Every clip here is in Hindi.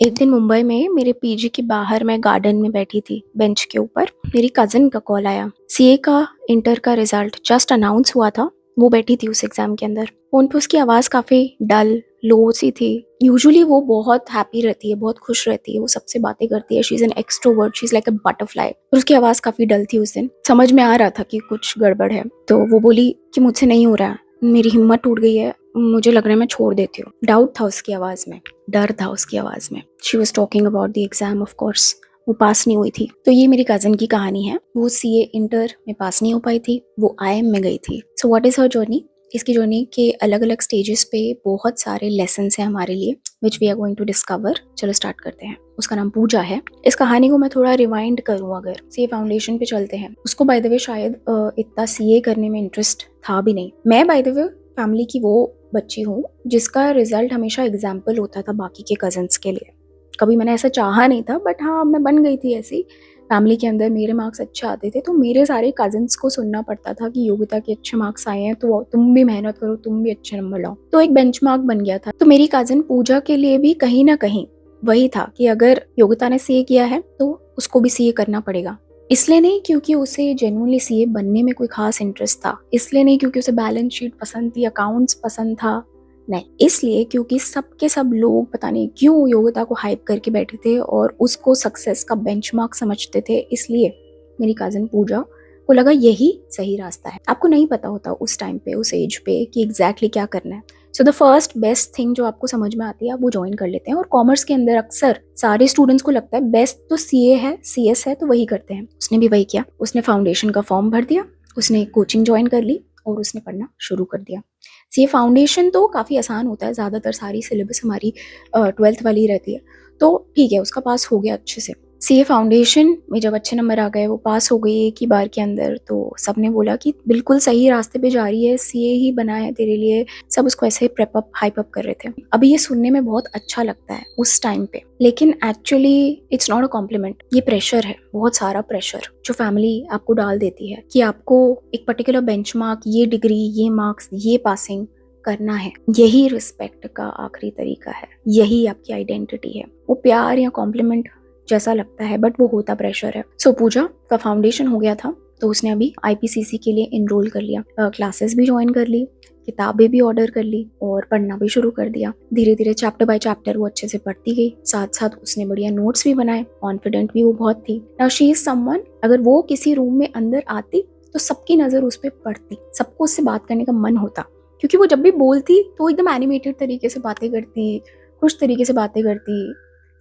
एक दिन मुंबई में मेरे पीजी के बाहर मैं गार्डन में बैठी थी बेंच के ऊपर। मेरी कज़न का कॉल आया। सीए का इंटर का रिजल्ट जस्ट अनाउंस हुआ था। वो बैठी थी उस एग्जाम के अंदर। फ़ोन पे उसकी आवाज़ काफ़ी डल लो सी थी। यूजुअली वो बहुत हैप्पी रहती है, बहुत खुश रहती है, वो सबसे बातें करती है। She is an extrovert, she is like a butterfly. पर उसकी आवाज़ काफ़ी डल थी उस दिन। समझ में आ रहा था कि कुछ गड़बड़ है। तो वो बोली कि मुझसे नहीं हो रहा है, मेरी हिम्मत टूट गई है, मुझे लग रहा है मैं छोड़ देती हूँ। डाउट था उसकी आवाज़ में, डर था उसकी आवाज़ में। She was talking about the exam, of course वो पास नहीं हुई थी। तो ये मेरी कज़न की कहानी है। वो सीए इंटर में पास नहीं हो पाई थी, वो आईएम में गई थी। So what is her journey? इसकी जर्नी के अलग अलग स्टेजेस पे बहुत सारे लेसन्स हैं हमारे लिए, which we are going to discover. चलो स्टार्ट करते हैं। उसका नाम पूजा है। इस कहानी को मैं थोड़ा रिवाइंड करूँ, अगर सीए फाउंडेशन पे चलते हैं। उसको बाय द वे शायद इतना सीए करने में इंटरेस्ट था भी नहीं। मैं बाय द वे फैमिली की वो बच्ची हूँ जिसका रिजल्ट हमेशा एग्जाम्पल होता था बाकी के कजन्स के लिए। कभी मैंने ऐसा चाहा नहीं था, बट हाँ मैं बन गई थी ऐसी। फैमिली के अंदर मेरे मार्क्स अच्छे आते थे तो मेरे सारे कजन्स को सुनना पड़ता था कि योगिता के अच्छे मार्क्स आए हैं तो तुम भी मेहनत करो, तुम भी अच्छे नंबर लाओ। तो एक बेंचमार्क बन गया था। तो मेरी कजन पूजा के लिए भी कहीं ना कहीं वही था कि अगर योगिता ने सीए किया है तो उसको भी सीए करना पड़ेगा। इसलिए नहीं क्योंकि उसे जेन्युइनली सीए बनने में कोई खास इंटरेस्ट था, इसलिए नहीं क्योंकि उसे बैलेंस शीट पसंद थी, अकाउंट्स पसंद था, नहीं, इसलिए क्योंकि सबके सब लोग पता नहीं क्यों योगिता को हाइप करके बैठे थे और उसको सक्सेस का बेंचमार्क समझते थे। इसलिए मेरी कज़न पूजा को लगा यही सही रास्ता है। आपको नहीं पता होता उस टाइम पे, उस एज पे कि एग्जैक्टली क्या करना है। So the first best thing जो आपको समझ में आती है आप वो ज्वाइन कर लेते हैं। और कॉमर्स के अंदर अक्सर सारे स्टूडेंट्स को लगता है बेस्ट तो सीए है, सीएस है, तो वही करते हैं। उसने भी वही किया। उसने फाउंडेशन का फॉर्म भर दिया, उसने कोचिंग ज्वाइन कर ली और उसने पढ़ना शुरू कर दिया। सीए फाउंडेशन तो काफ़ी आसान होता है, ज़्यादातर सारी सिलेबस हमारी 12th वाली रहती है, तो ठीक है, उसका पास हो गया अच्छे से। सीए फाउंडेशन में जब अच्छे नंबर आ गए, वो पास हो गई एक ही बार के अंदर, तो सबने बोला कि बिल्कुल सही रास्ते पे जा रही है, सीए ही बना है तेरे लिए। सब उसको ऐसे प्रेप अप, हाइप अप कर रहे थे। अभी ये सुनने में बहुत अच्छा लगता है उस टाइम पे, लेकिन actually it's not a compliment. ये प्रेशर है, बहुत सारा प्रेशर जो फैमिली आपको डाल देती है कि आपको एक पर्टिकुलर बेंचमार्क, ये डिग्री, ये मार्क्स, ये पासिंग करना है। यही रिस्पेक्ट का आखिरी तरीका है, यही आपकी आइडेंटिटी है। वो प्यार या कॉम्प्लीमेंट जैसा लगता है, बट वो होता प्रेशर है। सो पूजा का फाउंडेशन हो गया था तो उसने अभी आईपीसीसी के लिए एनरोल कर लिया, क्लासेस भी ज्वाइन कर ली, किताबें भी ऑर्डर कर ली और पढ़ना भी शुरू कर दिया। धीरे धीरे चैप्टर बाय चैप्टर वो अच्छे से पढ़ती गई। साथ साथ उसने बढ़िया नोट्स भी बनाए, कॉन्फिडेंट भी वो बहुत थी। नाउ शी इज समवन, अगर वो किसी रूम में अंदर आती तो सबकी नजर उस पर पड़ती, सबको उससे बात करने का मन होता, क्योंकि वो जब भी बोलती तो एकदम एनिमेटेड तरीके से बातें करती, खुश तरीके से बातें करती,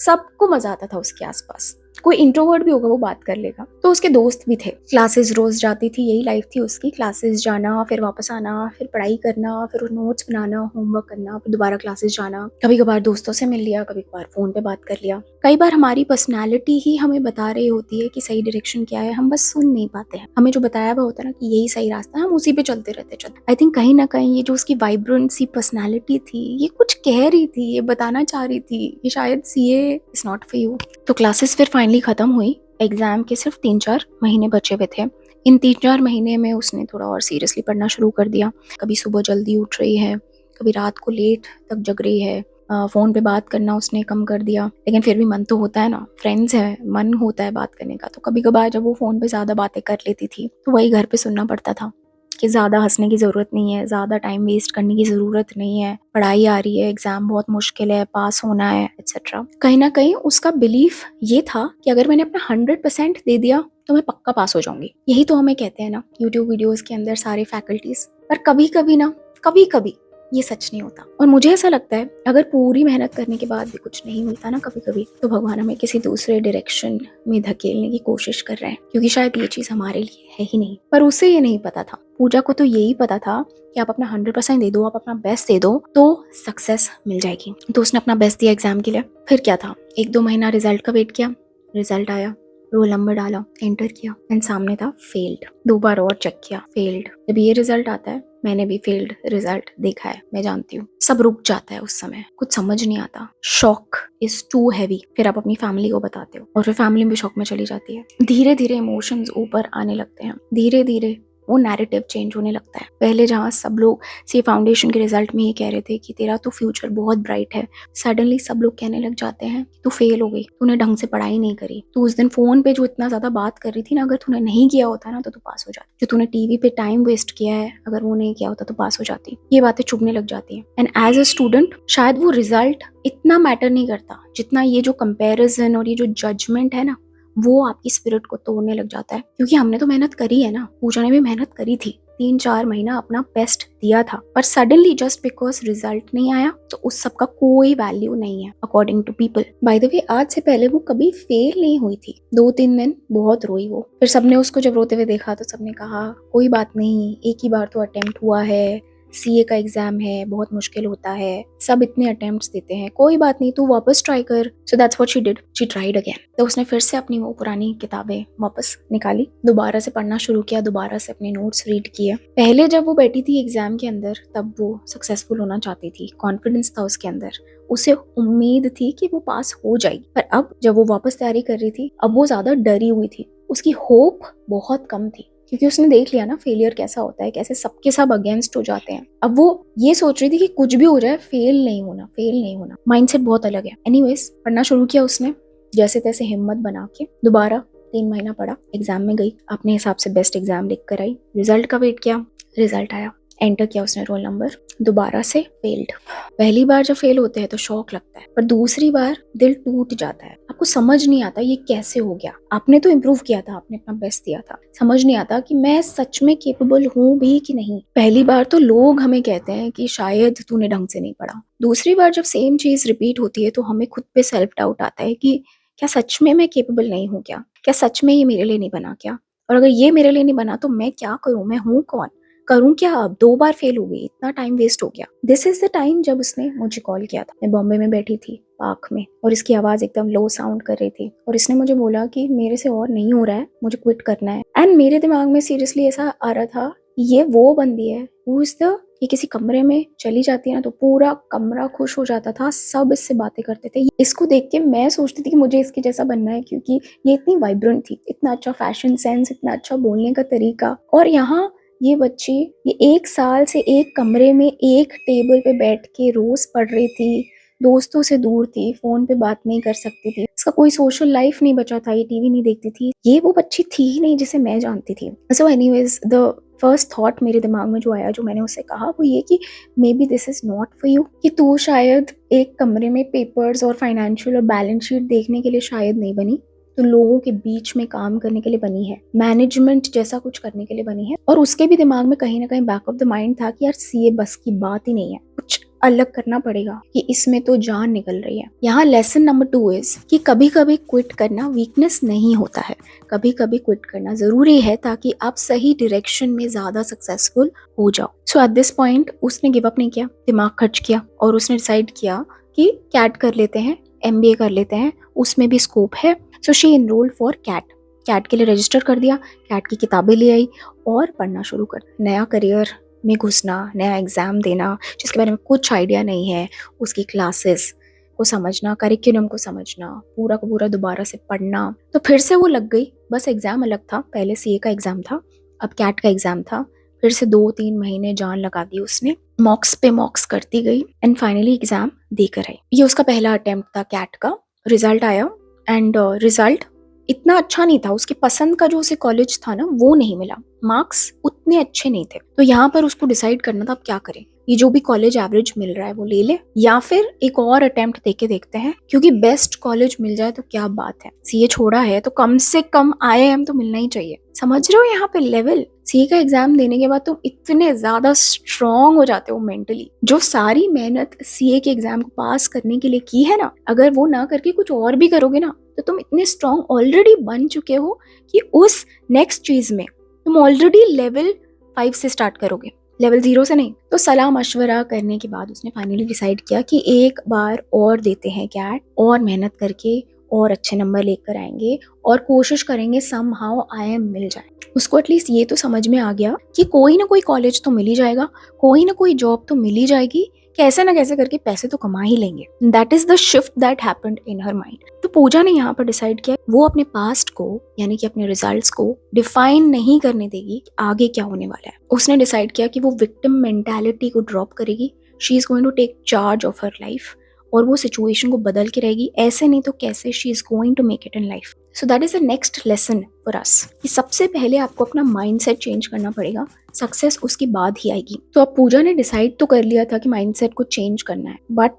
सबको मजा आता था उसके आसपास। कोई इंट्रोवर्ट भी होगा वो बात कर लेगा। तो उसके दोस्त भी थे, क्लासेस रोज जाती थी, यही लाइफ थी उसकी, क्लासेस जाना, फिर वापस आना, फिर पढ़ाई करना, फिर नोट्स बनाना, होमवर्क करना, फिर दोबारा क्लासेस जाना। कभी कभार दोस्तों से मिल लिया, कभी कभार फोन पे बात कर लिया। कई बार हमारी पर्सनैलिटी ही हमें बता रही होती है कि सही डायरेक्शन क्या है, हम बस सुन नहीं पाते हैं। हमें जो बताया हुआ होता है ना कि यही सही रास्ता है, हम उसी पे चलते रहते। आई थिंक कहीं ना कहीं ये जो उसकी वाइब्रेंट सी पर्सनैलिटी थी, ये कुछ कह रही थी, ये बताना चाह रही थी कि शायद CA is not for you. तो क्लासेस फिर फाइनली खत्म हुई। एग्जाम के सिर्फ 3-4 महीने बचे हुए थे। इन 3-4 महीने में उसने थोड़ा और सीरियसली पढ़ना शुरू कर दिया। कभी सुबह जल्दी उठ रही है, कभी रात को लेट तक जग रही है। फ़ोन पे बात करना उसने कम कर दिया, लेकिन फिर भी मन तो होता है ना, फ्रेंड्स है, मन होता है बात करने का। तो कभी कभार जब वो फ़ोन पे ज़्यादा बातें कर लेती थी तो वही घर पे सुनना पड़ता था कि ज़्यादा हंसने की ज़रूरत नहीं है, ज़्यादा टाइम वेस्ट करने की ज़रूरत नहीं है, पढ़ाई आ रही है, एग्ज़ाम बहुत मुश्किल है, पास होना है, एक्सेट्रा। कहीं ना कहीं उसका बिलीफ ये था कि अगर मैंने अपना 100% दे दिया तो मैं पक्का पास हो जाऊंगी। यही तो हमें कहते हैं ना यूट्यूब वीडियोस के अंदर सारे फैकल्टीज। पर कभी कभी ना, कभी कभी ये सच नहीं होता। और मुझे ऐसा लगता है अगर पूरी मेहनत करने के बाद भी कुछ नहीं मिलता ना कभी कभी, तो भगवान हमें किसी दूसरे डायरेक्शन में धकेलने की कोशिश कर रहे हैं, क्योंकि शायद ये चीज हमारे लिए है ही नहीं। पर उसे ये नहीं पता था, पूजा को तो यही पता था कि आप अपना 100% दे दो, आप अपना बेस्ट दे दो तो सक्सेस मिल जाएगी। तो उसने अपना बेस्ट दिया एग्जाम के लिए। फिर क्या था, 1-2 महीना रिजल्ट का वेट किया, रिजल्ट आया, रोल नंबर डाला, एंटर किया, एंड सामने था फेल्ड। 2 बार और चेक किया, फेल्ड। जब ये रिजल्ट आता है, मैंने भी फेल्ड रिजल्ट देखा है, मैं जानती हूँ, सब रुक जाता है उस समय, कुछ समझ नहीं आता, शॉक इज टू हैवी। फिर आप अपनी फैमिली को बताते हो और फिर फैमिली भी शॉक में चली जाती है। धीरे धीरे इमोशंस ऊपर आने लगते हैं, धीरे धीरे वो नैरेटिव चेंज होने लगता है। पहले जहाँ सब लोग सी फाउंडेशन के रिजल्ट में ये कह रहे थे कि तेरा तो फ्यूचर बहुत ब्राइट है, सडनली सब लोग कहने लग जाते हैं तू फेल हो गई, तूने ढंग से पढ़ाई नहीं करी, तू उस दिन फोन पे जो इतना ज्यादा बात कर रही थी ना, अगर तूने नहीं किया होता ना तो तू पास हो जाती, जो तूने टीवी पे टाइम वेस्ट किया है अगर वो नहीं किया होता तो पास हो जाती। ये बातें चुभने लग जाती है। एंड एज अ स्टूडेंट शायद वो रिजल्ट इतना मैटर नहीं करता जितना ये जो कंपैरिजन और ये जो जजमेंट है ना, वो आपकी स्पिरिट को तोड़ने लग जाता है। क्योंकि हमने तो मेहनत करी है ना, पूजा ने भी मेहनत करी थी, 3-4 महीना अपना बेस्ट दिया था, पर सडनली जस्ट बिकॉज रिजल्ट नहीं आया तो उस सब का कोई वैल्यू नहीं है according to people. By the way आज से पहले वो कभी फेल नहीं हुई थी, 2-3 दिन बहुत रोई वो। फिर सबने उसको जब रोते हुए देखा तो सबने कहा कोई बात नहीं, एक ही बार तो अटेम्प्ट हुआ है, सीए का एग्जाम है, बहुत मुश्किल होता है, सब इतने अटेम्प्ट्स देते हैं, कोई बात नहीं तू वापस ट्राई कर। So that's what she did, she tried again. तो उसने फिर से अपनी वो पुरानी किताबें वापस निकाली, दोबारा से पढ़ना शुरू किया, दोबारा से अपने नोट्स रीड किए। पहले जब वो बैठी थी एग्जाम के अंदर तब वो सक्सेसफुल होना चाहती थी, कॉन्फिडेंस था उसके अंदर, उसे उम्मीद थी कि वो पास हो जाएगी। पर अब जब वो वापस तैयारी कर रही थी अब वो ज्यादा डरी हुई थी, उसकी होप बहुत कम थी, क्योंकि उसने देख लिया ना फेलियर कैसा होता है, कैसे सबके सब अगेंस्ट हो जाते हैं। अब वो ये सोच रही थी कि कुछ भी हो जाए फेल नहीं होना, फेल नहीं होना। माइंडसेट बहुत अलग है। एनीवेज पढ़ना शुरू किया उसने, जैसे तैसे हिम्मत बना के दोबारा 3 महीना पढ़ा, एग्जाम में गई, अपने हिसाब से बेस्ट एग्जाम लिख कर आई, रिजल्ट का वेट किया, रिजल्ट आया, एंटर किया उसने रोल नंबर, दोबारा से फेल्ड। पहली बार जब फेल होते हैं तो शॉक लगता है, पर दूसरी बार दिल टूट जाता है। आपको समझ नहीं आता ये कैसे हो गया, आपने तो इम्प्रूव किया था, आपने अपना बेस्ट दिया था, समझ नहीं आता कि मैं सच में कैपेबल हूँ भी कि नहीं। पहली बार तो लोग हमें कहते हैं कि शायद तूने ढंग से नहीं पढ़ा, दूसरी बार जब सेम चीज रिपीट होती है तो हमें खुद पे सेल्फ डाउट आता है कि क्या सच में मैं कैपेबल नहीं हूँ, क्या सच में ये मेरे लिए नहीं बना क्या, और अगर ये मेरे लिए नहीं बना तो मैं क्या करूँ, मैं हूँ कौन, करूं क्या, अब 2 बार फेल हो गई, इतना टाइम वेस्ट हो गया। दिस इज द टाइम जब उसने मुझे कॉल किया था। मैं बॉम्बे में बैठी थी पार्क में और इसकी आवाज एकदम लो साउंड कर रही थी और इसने मुझे बोला कि मेरे से और नहीं हो रहा है, मुझे क्विट करना है। एंड मेरे दिमाग में सीरियसली ऐसा आ रहा था ये वो बंदी है हु इज द, ये किसी कमरे में चली जाती है ना तो पूरा कमरा खुश हो जाता था, सब इससे बातें करते थे। इसको देख के मैं सोचती थी कि मुझे इसके जैसा बनना है, क्योंकि ये इतनी वाइब्रेंट थी, इतना अच्छा फैशन सेंस, इतना अच्छा बोलने का तरीका। और यहाँ ये बच्ची ये 1 साल से एक कमरे में एक टेबल पे बैठ के रोज पढ़ रही थी, दोस्तों से दूर थी, फोन पे बात नहीं कर सकती थी, इसका कोई सोशल लाइफ नहीं बचा था, ये टीवी नहीं देखती थी, ये वो बच्ची थी ही नहीं जिसे मैं जानती थी। So anyways the first thought मेरे दिमाग में जो आया, जो मैंने उससे कहा, वो ये कि may be this is not for you, कि तू शायद एक कमरे में पेपर्स और फाइनेंशियल और बैलेंस शीट देखने के लिए शायद नहीं बनी, तो लोगों के बीच में काम करने के लिए बनी है, मैनेजमेंट जैसा कुछ करने के लिए बनी है। और उसके भी दिमाग में कहीं ना कहीं बैक ऑफ द माइंड था कि यार सीए बस की बात ही नहीं है, कुछ अलग करना पड़ेगा, कि इसमें तो जान निकल रही है। यहाँ लेसन नंबर 2 इज कि कभी कभी क्विट करना वीकनेस नहीं होता है, कभी कभी क्विट करना जरूरी है ताकि आप सही डायरेक्शन में ज्यादा सक्सेसफुल हो जाओ। सो एट दिस पॉइंट उसने गिव अप नहीं किया, दिमाग खर्च किया और उसने डिसाइड किया कि कैट कर लेते हैं, MBA कर लेते हैं, उसमें भी स्कोप है। So she enrolled for CAT के लिए रजिस्टर कर दिया, कैट की किताबें ले आई और पढ़ना शुरू कर। नया करियर में घुसना, नया एग्जाम देना जिसके बारे में कुछ आइडिया नहीं है, उसकी क्लासेस को समझना, करिकुलम को समझना, पूरा का पूरा दोबारा से पढ़ना। तो फिर से वो लग गई, बस एग्जाम अलग था, पहले सीए का एग्जाम था, अब कैट का एग्जाम था। फिर से 2-3 महीने जान लगा दी उसने, मॉक्स पे मॉक्स करती गई एंड फाइनली एग्जाम देकर आई। ये उसका पहला अटेम्प्ट था कैट का। रिजल्ट आया एंड रिजल्ट इतना अच्छा नहीं था, उसकी पसंद का जो उसे कॉलेज था ना वो नहीं मिला, मार्क्स उतने अच्छे नहीं थे। तो यहाँ पर उसको डिसाइड करना था अब क्या करे, ये जो भी कॉलेज एवरेज मिल रहा है वो ले ले या फिर एक और अटेम्प्ट देके देखते हैं, क्योंकि बेस्ट कॉलेज मिल जाए तो क्या बात है, सीए छोड़ा है तो कम से कम IIM तो मिलना ही चाहिए। समझ रहे हो यहाँ पे लेवल। सीए का एग्जाम देने के बाद तुम इतने ज्यादा स्ट्रांग हो जाते हो मेंटली, जो सारी मेहनत सीए के एग्जाम को पास करने के लिए की है ना, अगर वो ना करके कुछ और भी करोगे ना तो तुम इतने स्ट्रांग ऑलरेडी बन चुके हो कि उस नेक्स्ट चीज में तुम ऑलरेडी लेवल 5 से स्टार्ट करोगे, लेवल 0 से नहीं। तो सलाह मशवरा करने के बाद उसने फाइनली डिसाइड किया कि एक बार और देते हैं कैट, और मेहनत करके और अच्छे नंबर लेकर आएंगे और कोशिश करेंगे समहाउ IIM मिल जाए। उसको एटलीस्ट ये तो समझ में आ गया कि कोई ना कोई कॉलेज तो मिल ही जाएगा, कोई ना कोई जॉब तो मिल ही जाएगी, कैसे ना कैसे करके पैसे तो कमा ही लेंगे। That is the shift that happened in her mind. तो पूजा ने यहाँ पर डिसाइड किया वो अपने पास्ट को यानी कि अपने रिजल्ट्स को डिफाइन नहीं करने देगी कि आगे क्या होने वाला है। उसने डिसाइड किया कि वो विक्टिम मेंटालिटी को ड्रॉप करेगी। She is going to take charge of her life और वो सिचुएशन को बदल के रहेगी। ऐसे नहीं तो कैसे she is going to make it in life. So that is the next lesson for us कि सबसे पहले आपको अपना माइंडसेट चेंज करना पड़ेगा, सक्सेस उसके बाद ही आएगी। तो अब पूजा ने डिसाइड तो कर लिया था कि माइंडसेट को चेंज करना है, बट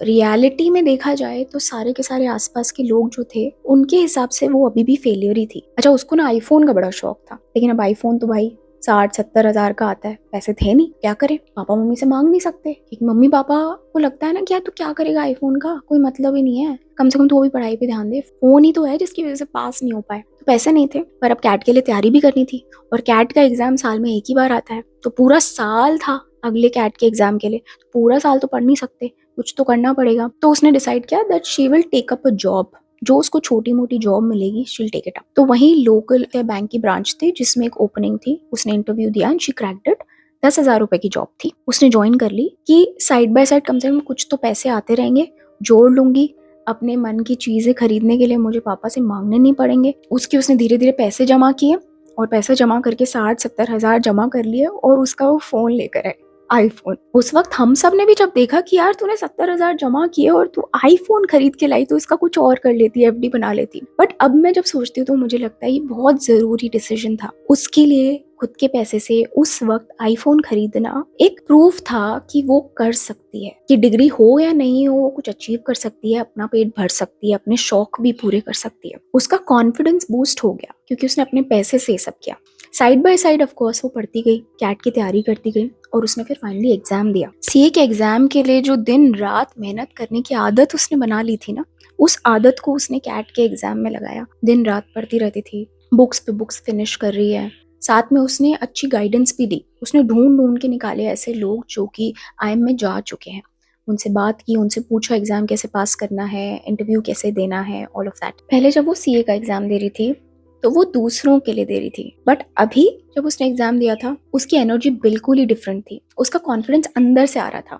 रियलिटी में देखा जाए तो सारे के सारे आसपास के लोग जो थे उनके हिसाब से वो अभी भी फेलियर ही थी। अच्छा, उसको ना आईफोन का बड़ा शौक था, लेकिन अब आईफोन तो भाई 60-70 हज़ार का आता है, पैसे थे नहीं, क्या करे, पापा मम्मी से मांग नहीं सकते क्योंकि मम्मी पापा को लगता है ना कि यार तू क्या करेगा आईफोन का, कोई मतलब ही नहीं है, कम से कम तू भी पढ़ाई पे ध्यान दे, फोन ही तो है जिसकी वजह से पास नहीं हो पाए। तो पैसे नहीं थे, पर अब कैट के लिए तैयारी भी करनी थी और कैट का एग्जाम साल में एक ही बार आता है, तो पूरा साल था अगले कैट के एग्जाम के लिए, तो पूरा साल तो पढ़ नहीं सकते, कुछ तो करना पड़ेगा। तो उसने डिसाइड किया that she will take up a job, जो उसको छोटी मोटी जॉब मिलेगी शील टेक इट अप। तो वहीं लोकल बैंक की ब्रांच थी जिसमें एक ओपनिंग थी, उसने इंटरव्यू दिया एंड शी क्रैक्ड इट। 10,000 रुपए की जॉब थी, उसने ज्वाइन कर ली कि साइड बाय साइड कम से कम कुछ तो पैसे आते रहेंगे, जोड़ लूंगी, अपने मन की चीजें खरीदने के लिए मुझे पापा से मांगने नहीं पड़ेंगे। उसने धीरे धीरे पैसे जमा किए और पैसे जमा करके 60-70 हज़ार जमा कर लिए और उसका वो फोन लेकर आए, आईफोन। उस वक्त हम सब ने भी जब देखा कि यार तूने 70 हज़ार जमा किए और तू आईफोन खरीद के लाई, तो इसका कुछ और कर लेती, एफडी बना लेती। बट अब मैं जब सोचती हूँ तो मुझे लगता है ये बहुत जरूरी डिसीजन था उसके लिए। खुद के पैसे से उस वक्त आईफोन खरीदना एक प्रूफ था कि वो कर सकती है, कि डिग्री हो या नहीं हो वो कुछ अचीव कर सकती है, अपना पेट भर सकती है, अपने शौक भी पूरे कर सकती है। उसका कॉन्फिडेंस बूस्ट हो गया क्योंकि उसने अपने पैसे से सब किया। Side by side of course वो पढ़ती गई, कैट की तैयारी करती गई और उसने फिर फाइनली एग्जाम दिया। सीए के एग्जाम के लिए जो दिन रात मेहनत करने की आदत उसने बना ली थी ना, उस आदत को उसने कैट के एग्जाम में लगाया। दिन रात पढ़ती रहती थी, बुक्स पे बुक्स फिनिश कर रही है, साथ में उसने अच्छी गाइडेंस भी दी। उसने ढूंढ ढूंढ के निकाले ऐसे लोग जो कि आईएम में जा चुके हैं, उनसे बात की, उनसे पूछा एग्जाम कैसे पास करना है, इंटरव्यू कैसे देना है, ऑल ऑफ दैट। पहले जब वो सीए का एग्जाम दे रही थी तो वो दूसरों के लिए दे रही थी, बट अभी जब उसने एग्जाम दिया था उसकी एनर्जी बिल्कुल ही डिफरेंट थी, उसका कॉन्फिडेंस अंदर से आ रहा था।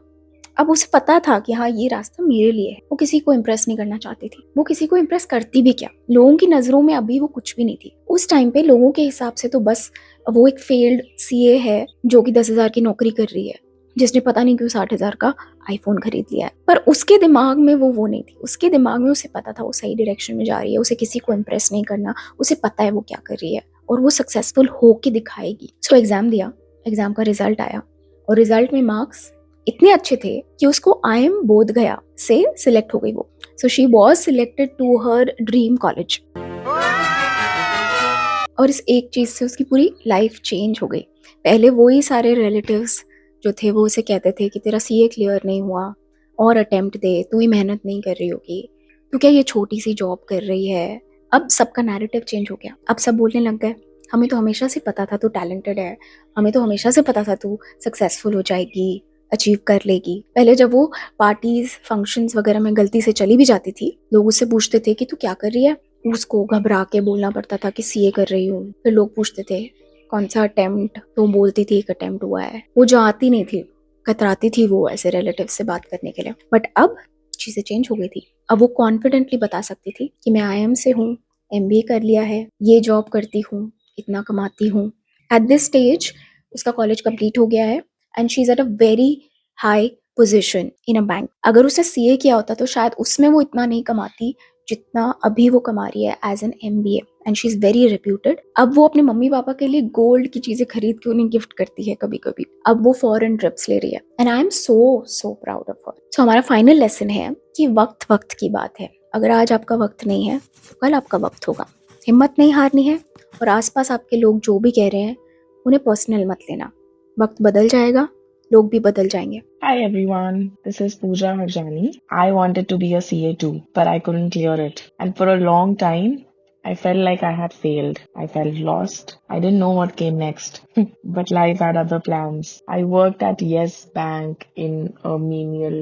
अब उसे पता था कि हाँ ये रास्ता मेरे लिए है। वो किसी को इम्प्रेस नहीं करना चाहती थी, वो किसी को इम्प्रेस करती भी क्या, लोगों की नजरों में अभी वो कुछ भी नहीं थी। उस टाइम पे लोगों के हिसाब से तो बस वो एक फेल्ड सीए है जो कि 10,000 की नौकरी कर रही है, जिसने पता नहीं क्यों 60,000 का आईफोन खरीद लिया है। पर उसके दिमाग में वो नहीं थी, उसके दिमाग में उसे पता था वो सही डायरेक्शन में जा रही है, उसे किसी को इम्प्रेस नहीं करना, उसे पता है वो क्या कर रही है और वो सक्सेसफुल होके दिखाएगी। सो एग्जाम दिया, एग्जाम का रिजल्ट आया और रिजल्ट में मार्क्स इतने अच्छे थे कि उसको आईएम बोध गया से सिलेक्ट हो गई वो। So she was selected to her dream college और इस एक चीज से उसकी पूरी लाइफ चेंज हो गई। पहले वो ही सारे रिलेटिव्स जो थे वो उसे कहते थे कि तेरा सीए क्लियर नहीं हुआ और अटेम्प्ट दे, तू ही मेहनत नहीं कर रही होगी, तू क्या ये छोटी सी जॉब कर रही है। अब सबका नैरेटिव चेंज हो गया, अब सब बोलने लग गए हमें तो हमेशा से पता था तू टैलेंटेड है, हमें तो हमेशा से पता था तू सक्सेसफुल हो जाएगी, अचीव कर लेगी। पहले जब वो पार्टीज फंक्शंस वगैरह में गलती से चली भी जाती थी, लोग उससे पूछते थे कि तू क्या कर रही है, उसको घबरा के बोलना पड़ता था कि सीए कर रही हूँ। फिर लोग पूछते थे कौन सा अटेम्प्ट, तो बोलती थी एक अटेम्प्ट हुआ है। वो जाती नहीं थी, कतराती थी वो ऐसे रिलेटिव से बात करने के लिए। बट अब चीजें चेंज हो गई थी, अब वो कॉन्फिडेंटली बता सकती थी कि मैं आईएम से हूँ, एमबीए कर लिया है, ये जॉब करती हूँ, इतना कमाती हूँ। एट दिस स्टेज उसका कॉलेज कंप्लीट हो गया है and she is at a very high position in a bank. अगर उसने सीए किया होता तो शायद उसमें वो इतना नहीं कमाती जितना अभी वो कमा रही है as an MBA and she is very reputed. अब वो अपने मम्मी पापा के लिए गोल्ड की चीजें खरीद के उन्हें गिफ्ट करती है कभी कभी। अब वो फॉरेन ट्रिप्स ले रही है and I am so proud of her. So हमारा फाइनल लेसन है कि वक्त वक्त की बात है, अगर आज आपका वक्त नहीं है तो कल आपका वक्त होगा। हिम्मत नहीं हारनी है और आसपास आपके लोग जो भी कह रहे हैं उन्हें पर्सनल मत लेना, वक्त बदल जाएगा, लोग भी बदल जाएंगे। Hi everyone, this is Pooja Harjani. I wanted to be a CA too, but I couldn't clear it. And for a long time, I felt like I had failed. I felt lost. I didn't know what came next. But life had other plans. I worked at Yes Bank in a menial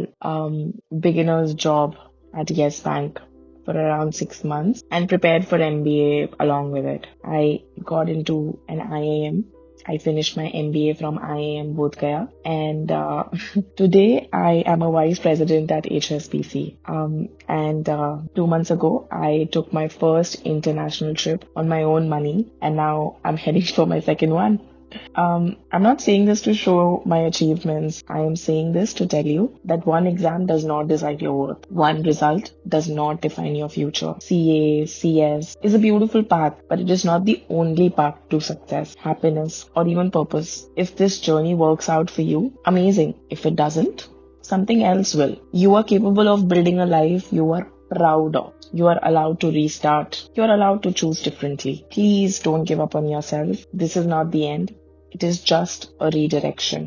beginner's job at Yes Bank for around 6 months and prepared for MBA along with it. I got into an IIM I finished my MBA from IIM Bodh Gaya, and today I am a vice president at HSBC. And 2 months ago, I took my first international trip on my own money, and now I'm heading for my second one. I'm not saying this to show my achievements. I am saying this to tell you that one exam does not decide your worth. One result does not define your future. CA, CS is a beautiful path, but it is not the only path to success, happiness, or even purpose. If this journey works out for you, amazing. If it doesn't, something else will. You are capable of building a life you are proud of. You are allowed to restart. You are allowed to choose differently. Please don't give up on yourself. This is not the end. It is just a redirection.